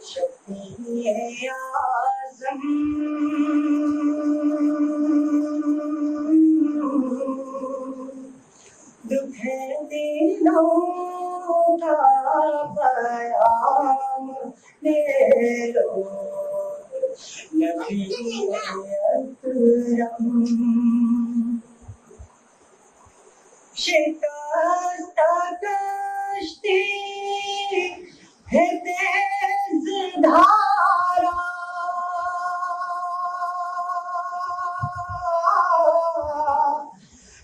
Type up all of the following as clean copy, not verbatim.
شفیع اعظم دکھ دلوں کا پیام لے لو نبی اکرم شکست کشتی ہے تیز دھارا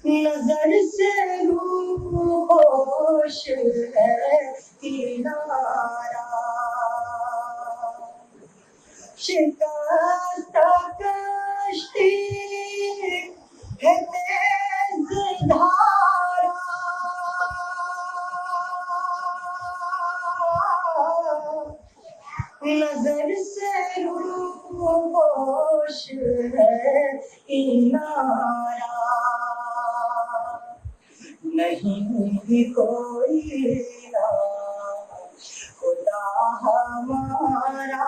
نظر سے روش ہے کنارا شکست کشتی ہے تیز دھارا نظر سے روش ہے کنارا نہیں کوئی خدا ہمارا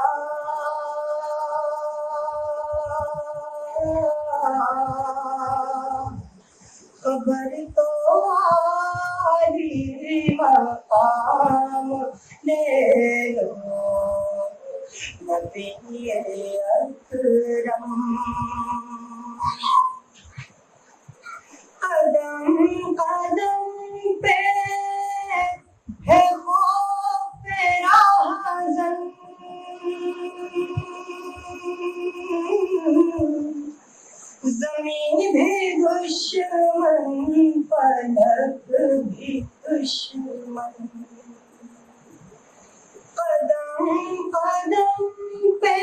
خبر تو عالی مقام لے لو نبی اکرم قدم قدم پہ ہے خوف راہزن زمین بھی دشمن فلک بھی دشمن قدم قدم پہ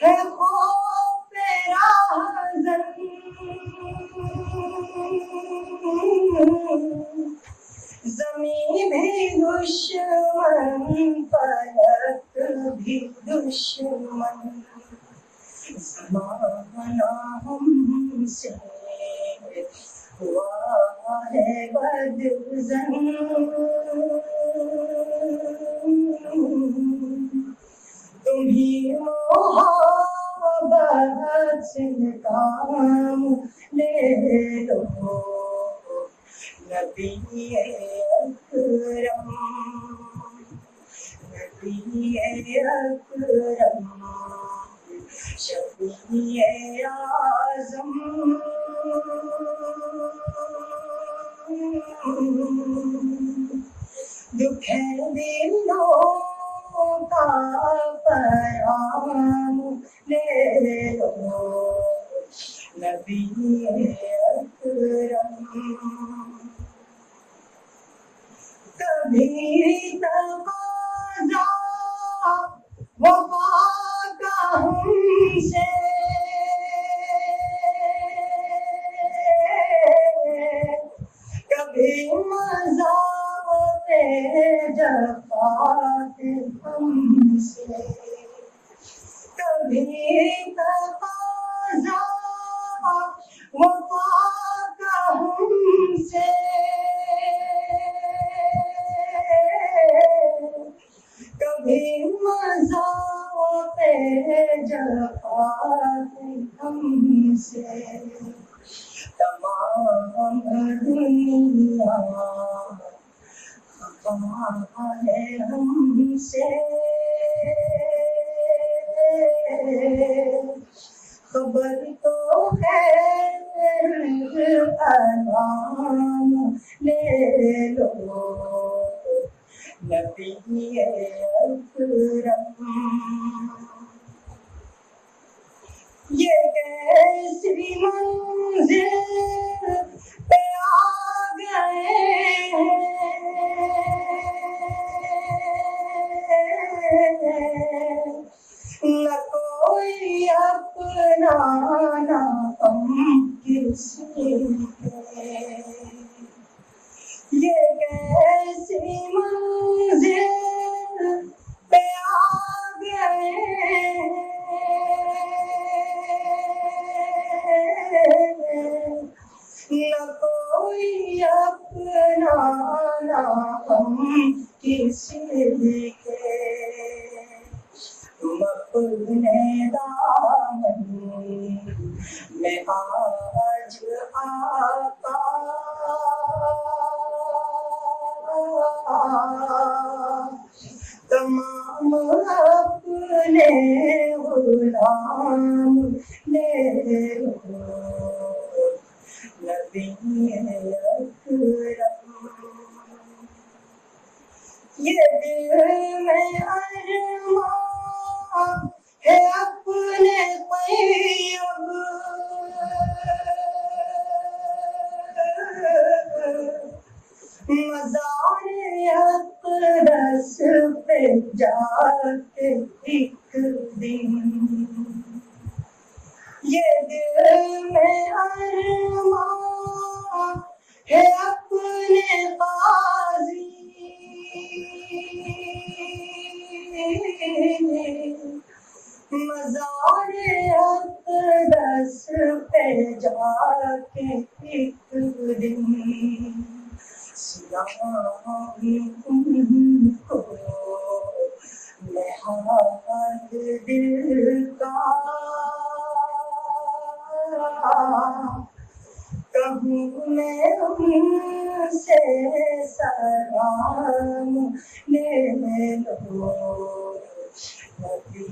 ہے خوف راہزن زمین بھی دشمن فلک بھی دشمن زمانہ ہم سے ہوا ہے بدگزن تمہیں محبت سے کام لے لو نبی اکرم نبی اکرم شفیع اعظم دکھ دلوں کا پیام لے لو نبی اکرم کبھی تقاضا وفا کا ہم سے کبھی مذاق جفات ہم سے کبھی تقاضا وفا کا ہم سے کبھی مذاق جفات ہم سے تمام دنیا خفا ہے ہم سے خبر تو خیر انعام لے لو نبی اکرم یہ کیسی منزل پہ آ گئے نہ کوئی اپنا نہ ہم کسی کے یہ کیسی منزل پہ آ گئے نہ کوئی اپنا کے تم اپنے دامن میں آج آقا تمام اپنے غلام لے لو نبی اکرم یہ دل میں ارمان ہے اپنے طیب مزار اقدس پہ جا کے ایک دن یہ دل میں ارمان ہے اپنے قاضی مزار اقدس پہ جا کے ایک دن سلام تم کو لحاظ دل کا کہوں میں ان سے سلام لے لو نبی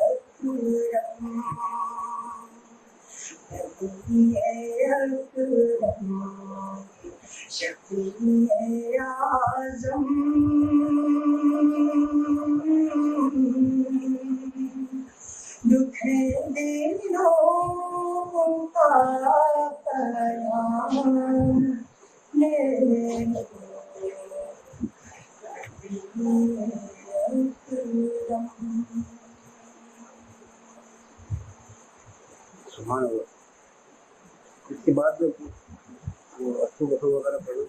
اکرم نبی اکرم شفیع اعظم دکھ دلوں کا پیام لے لو سبحان اللہ. اس کے بعد وہ اچھو بسو وغیرہ پڑھو.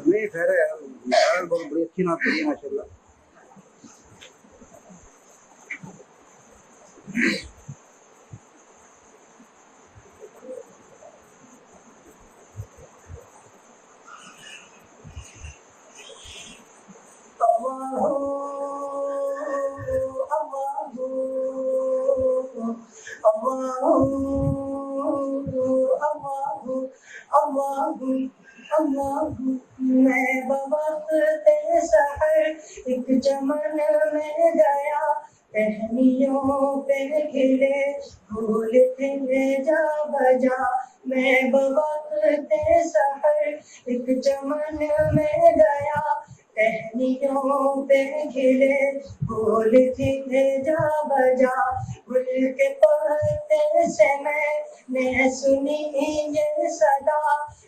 نہیں خیر ہے یار بہت بڑی اچھی نعت پڑھی ماشاء اللہ. میں بوقت سحر ایک چمن میں گیا ٹہنیوں پہ کھلے پھول تھے جا بجا میں بوقت سحر ایک چمن میں گیا ٹہنیوں پہ کھلے پھول تھے جا بجا گل کے پتے سے میں نے سنی یہ صدا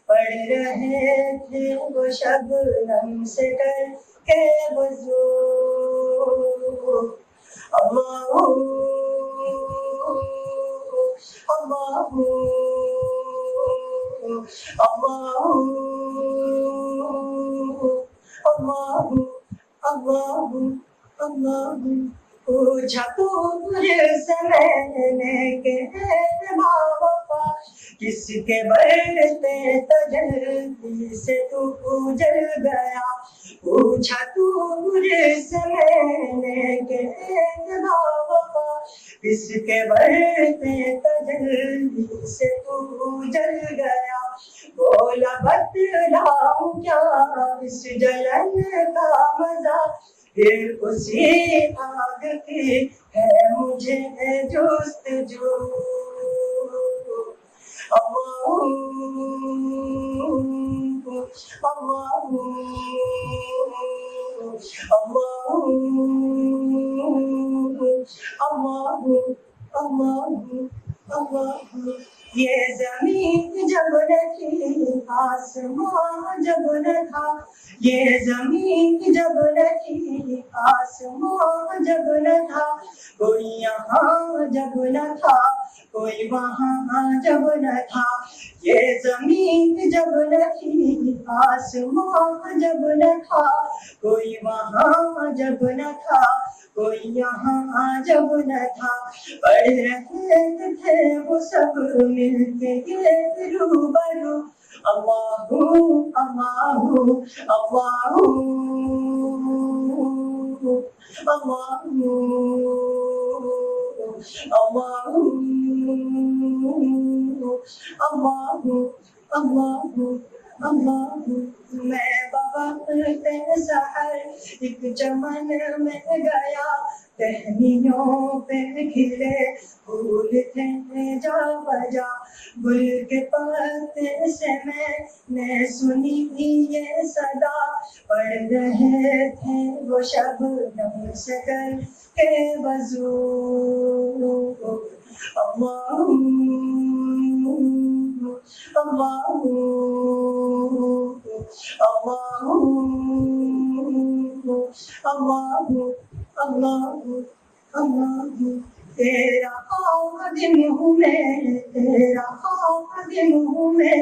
پڑھ رہے تھے وہ شبنم سے کر کے وضو اللہ اللہ اللہ اللہ اللہ اللہ پوچھا پور سے میں نے کہ وفا کس کے برتے تجلی سے تو جل گیا پوچھا پور سے میں نے کہ وفا کس کے برتے تجلی سے تو جل گیا بولا بتلاؤں کیا اس جلن کا مزہ پھر اسی آگ کی ہے مجھے جستجو اللہ اللہ اللہ اللہ اللہ اللہ یہ زمین جب نہ تھی آسمان جب نہ تھا یہ زمین جب نہ تھی آسمان جب نہ تھا کوئی یہاں جب نہ تھا کوئی وہاں جب نہ تھا یہ زمین جب نہ تھی آسمان جب نہ تھا کوئی وہاں جب نہ تھا کوئی یہاں جب نہ تھا پڑھ رہے تھے وہ سب مل کے یہ روبرو اللہ اللہ اللہ اللہ اللہ اللہ اللہ میں بوقت سحر ایک چمن میں گیا ٹہنیوں پہ کھلے پھول تھے جا بجا گل کے پتے سے میں نے سنی یہ صدا پڑھ رہے تھے وہ شبنم سے کر کے وضو اللہ اللہ اللہ اللہ اللہ اللہ تیرا خادم ہوں میں تیرا خادم ہوں میں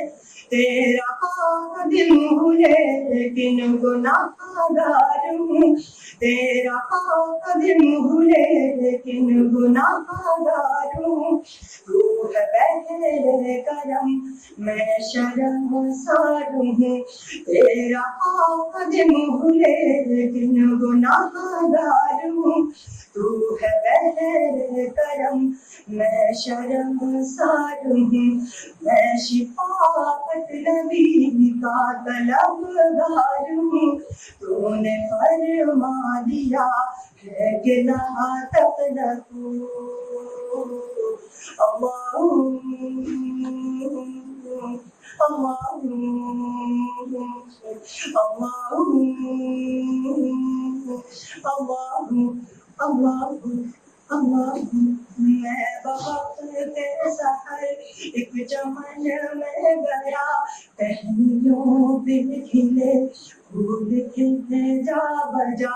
تیرا خادم ہوں لیکن گناہگار ہوں تیرا خادم ہوں لیکن گناہگار ہوں تو ہے بحر کرم میں شرمسار ہوں تیرا خادم ہوں لیکن گناہگار ہوں تو ہے بحر کرم میں شرمسار ہوں میں شفاعت نبی کا طلبگار ہوں تو نے فرما دیا ہے کہ لا تقنطوا اللہ اللہ اللہ اللہ اللہ میں بوقت سحر ایک چمن میں گیا ٹہنیوں پہ کھلے پھول کھلے جا بجا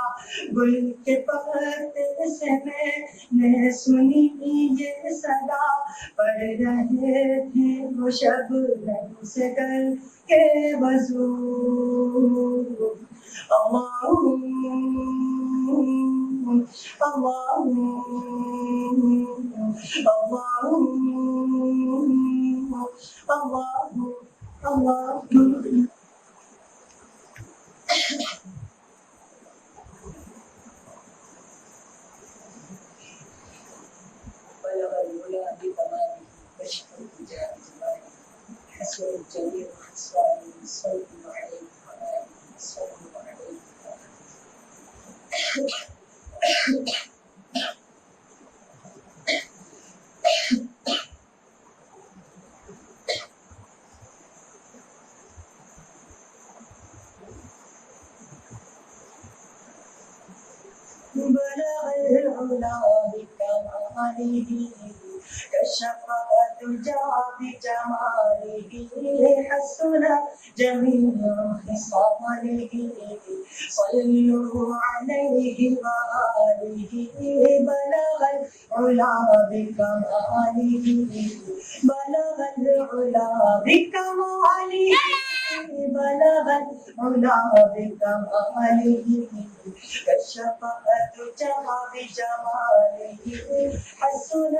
گل کے پتے سے میں نے سنی یہ صدا پڑھ رہے تھے وہ شبنم سے کر کے وضو اللہ اللہ اللہ اللہ اللہ بلغ العلا بكماله كشف الحجاب بجماله حسن الجميع خصاله صلوا عليه وآله صلوا عليه بلغ العلا بكماله كشف الدجى بجماله حسن جميع خصاله صلوا عليه وآله بلغ العلا بكماله بلغ العلا بكماله بلغ العلا بكماله كشف الدجى بجماله حسن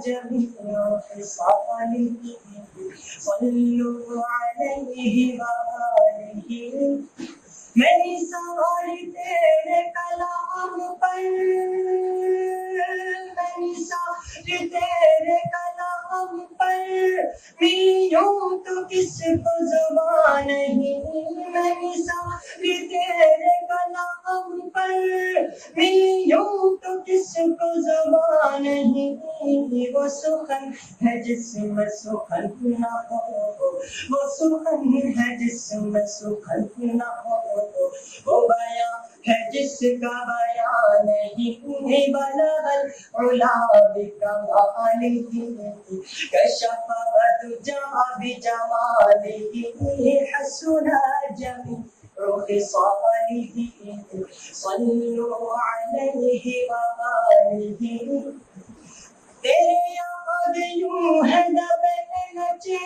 جميع خصاله صلوا عليه وآله میری ساری تیرے کلام پر میری ساری تیرے کلام پر میوں تو کس کو زبان نہیں میری ساری تیرے کلام پر میوں تو کس کو زبان نہیں وہ سخن ہے جس میں سخن نہ ہو وہ سخن ہے جس میں سخن نہ ہو وہ بیان ہے جس کا بیان نہیں بلغ العلا بکمالہ کشف الدجى بجمالہ حسن جمیع خصالہ صلوا علیہ وآلہ تیرے یاد یوں ہے دب نچے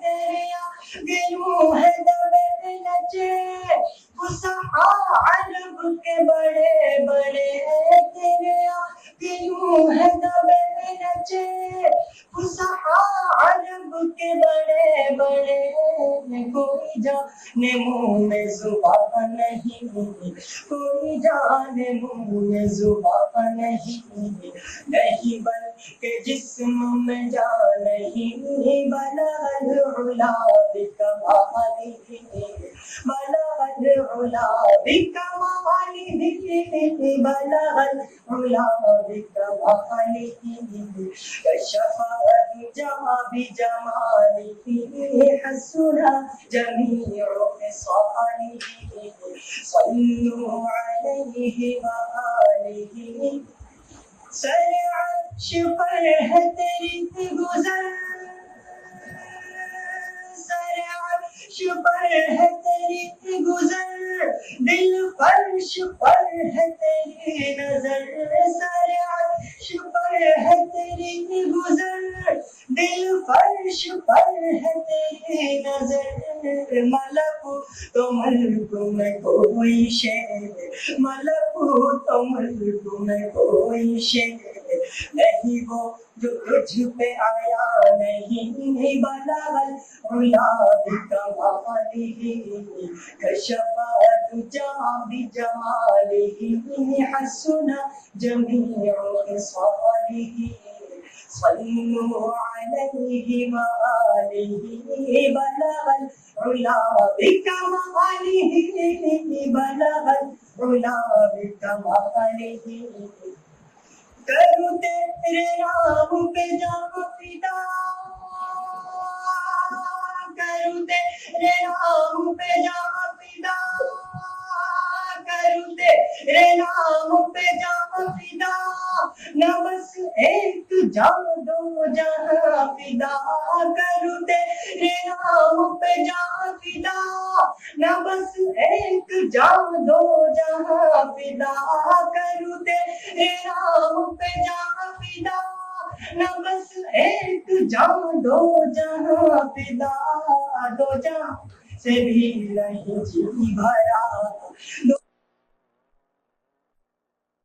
تیرے یاد یوں ہے دب نچے فصحا عرب کے بڑے بڑے تیرے یاد یوں ہے دب نچے فصحا عرب کے بڑے بڑے کوئی جانے منہ میں زبان نہیں کوئی جانے منہ میں زبان نہیں بلکہ جسم میں جان نہیں بلغ العلا بکمالہ بلغ العلا بکمالہ بلغ العلا بکمالہ کشف الدجى بجمالہ حسن جمیع خصالہ صلوا علیہ وآلہ سر عرش پر ہے تیری گزر سر عرش پر ہے تیری گزر دل فرش پر ہے تیری نظر سر عرش پر ہے تیری گزر دل فرش پر ہے تیری نظر ملکوت ملک میں کوئی شے ملکوت ملک میں کوئی شے نہیں وہ جو تجھ پہ آیا نہیں بلغ العلا بکمالہ کشف الدجى بجمالہ حسن جمیع خصالہ صلوا علیہ وآلہ بلغ العلا بکمالہ بلغ العلا بکمالہ کروں تیرے نام پہ جان فدا کروں تیرے نام پہ جان فدا کروں تیرے نام پہ جان فدا نہ بس ایک جان دو جہاں فدا کروں تیرے نام پہ جان فدا نہ بس ایک جان دو جہاں فدا کروں تیرے نام پہ جان فدا نہ بس ایک جان دو جہاں فدا دو جہاں سے بھی نہیں جی بھرا دو